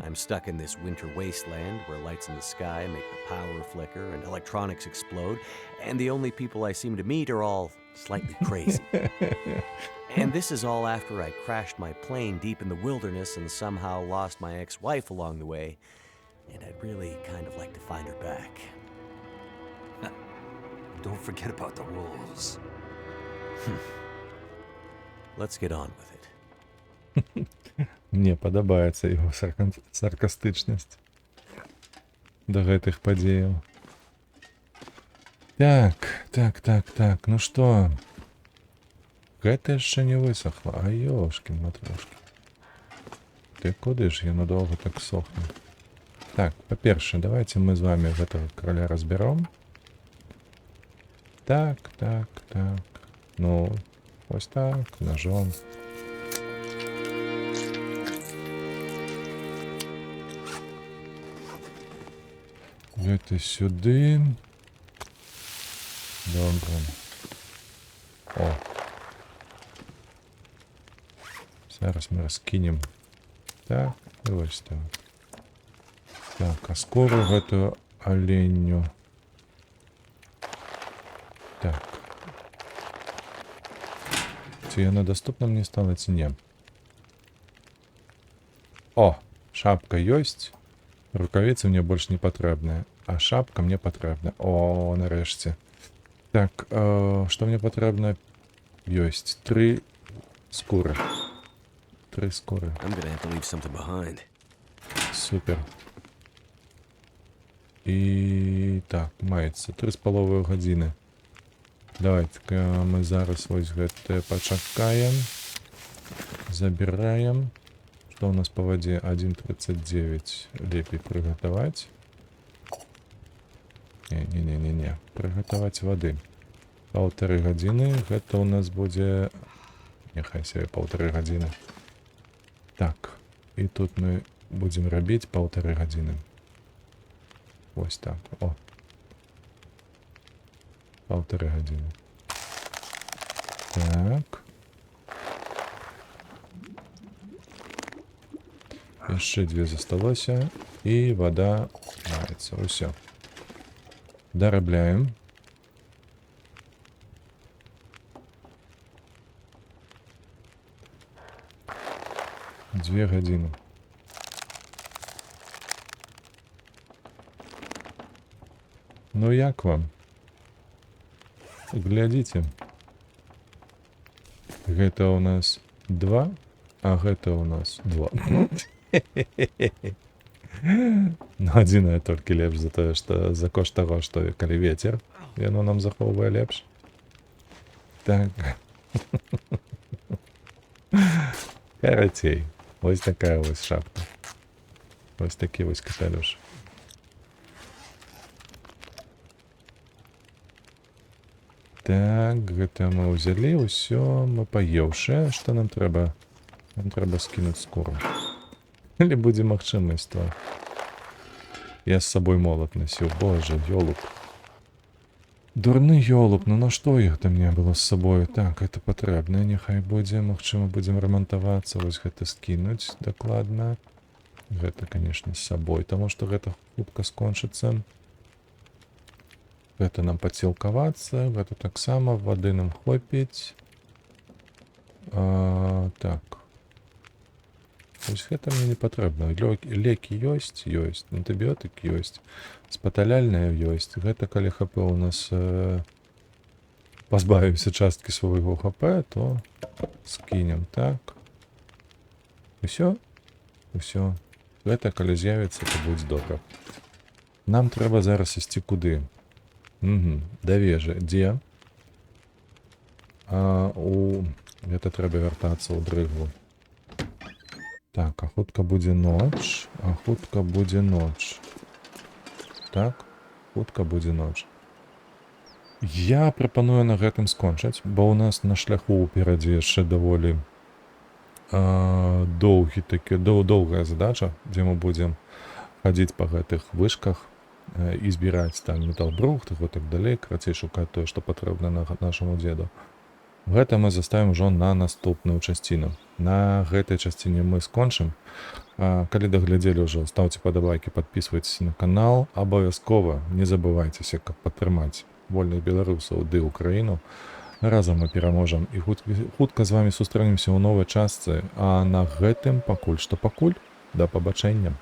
I'm stuck in this winter wasteland where lights in the sky make the power flicker and electronics explode, and the only people I seem to meet are all slightly crazy. And this is all after I crashed my plane deep in the wilderness and somehow lost my ex-wife along the way, and I'd really kind of like to find her back. Don't forget about the wolves. Let's get on with it. Мне падабаецца яго саркастычнасць да гэтых падзеяў. Так, ну што? Гэта яшчэ не высохла, а ёшкін матрошкі. Ты куды ж яно доўга так сохне? Так, па-першае, давайте мы з вами гэтага караля разбяром. Так. Ну, ось так, ножом. Гэта сюди. Добре. О. Зараз ми розкинем. Так, і ось так. Так, а скоро гэтую оленю. Так. Ці яна доступна мне стала, ці не? О, шапка ёсць. Рукавицы мне больше не патрэбныя, а шапка мне патрэбна. О, нарэшце. Так, што мне патрэбна? Ёсць 3 скуры. 3 скуры. I'm gonna have to leave something behind. Супер. І так, маецца 3,5 гадзіны. Давайте-ка мы зараз вось гэтае пачакаем. Забіраем. Что у нас по воде? 1,39. Лепей приготовать. Не. Приготовать воды. 1,5 гадзіны. Гэта у нас будзе... Няхай себе 1,5 гадзіны. Так. І тут мы будем рабіць 1,5 гадзіны. Ось так. О. 1,5 гадзіны. Так. Яшчэ 2 засталося. І вода маецца. Усё. Дарабляем. 2 гадзіны. Ну як вам? Глядзіце. Гэта ў нас 2, а гэта ў нас 2. Ну, адзінае толькі лепш за тое, што за кошт таго, што калі вецер, яно нам захоўвае лепш. Так. Карацей, вось такая вось шапка. Вось такі вось капялюш. Так, гэта мы ўзялі, ўсё, мы паеўшы. Што нам трэба? Нам трэба скінуць скуру. Или будзе магчымасць, то. Я з сабой молат насіў, боже, ёлуп. Дурны ёлуп, ну на што іх там не было з сабою? Так, гэта патрэбна, няхай будзе, магчыма, будзем рамантавацца, вось гэта скінуць дакладна. Гэта, канешне, з сабой, таму што гэта хутка скончыцца. Гэта нам пацілкавацца, гэта таксама, вады нам хопіць. Так. Вось гэта мне не патрэбна. Лекі ёсць, антыбіётык ёсць, спаталяльная ёсць. Гэта калі ХП у нас пазбавімся часткі свайго ХП, то скінем, так. Усё? Усё. Гэта калі з'явіцца, то будзе добра. Нам трэба зараз ісці куды? Да вежы. Дзе? Гэта трэба вяртацца ў дрыгву. Так, а хутка будзе ноч, Так, хутка будзе ноч. Я прапаную на гэтым скончыць, бо ў нас на шляху ўперадзе яшчэ даволі доўгая задача, дзе мы будзем хадзіць па гэтых вышках і збіраць там металбрухт і так далей, карацей шукаць тое, што патрэбна нашаму дзеду. Гэта мы заставім ужо на наступную часціну. На гэтай часціне мы скончым. Калі даглядзелі ўжо, стаўце падабайкі, падпісвайцеся на канал. Абавязкова не забывайцеся, каб падтрымаць вольных беларусаў ды Украіну. Разам мы пераможам і хутка з вамі сустрэнемся ў новай частцы. А на гэтым пакуль. Да пабачэння.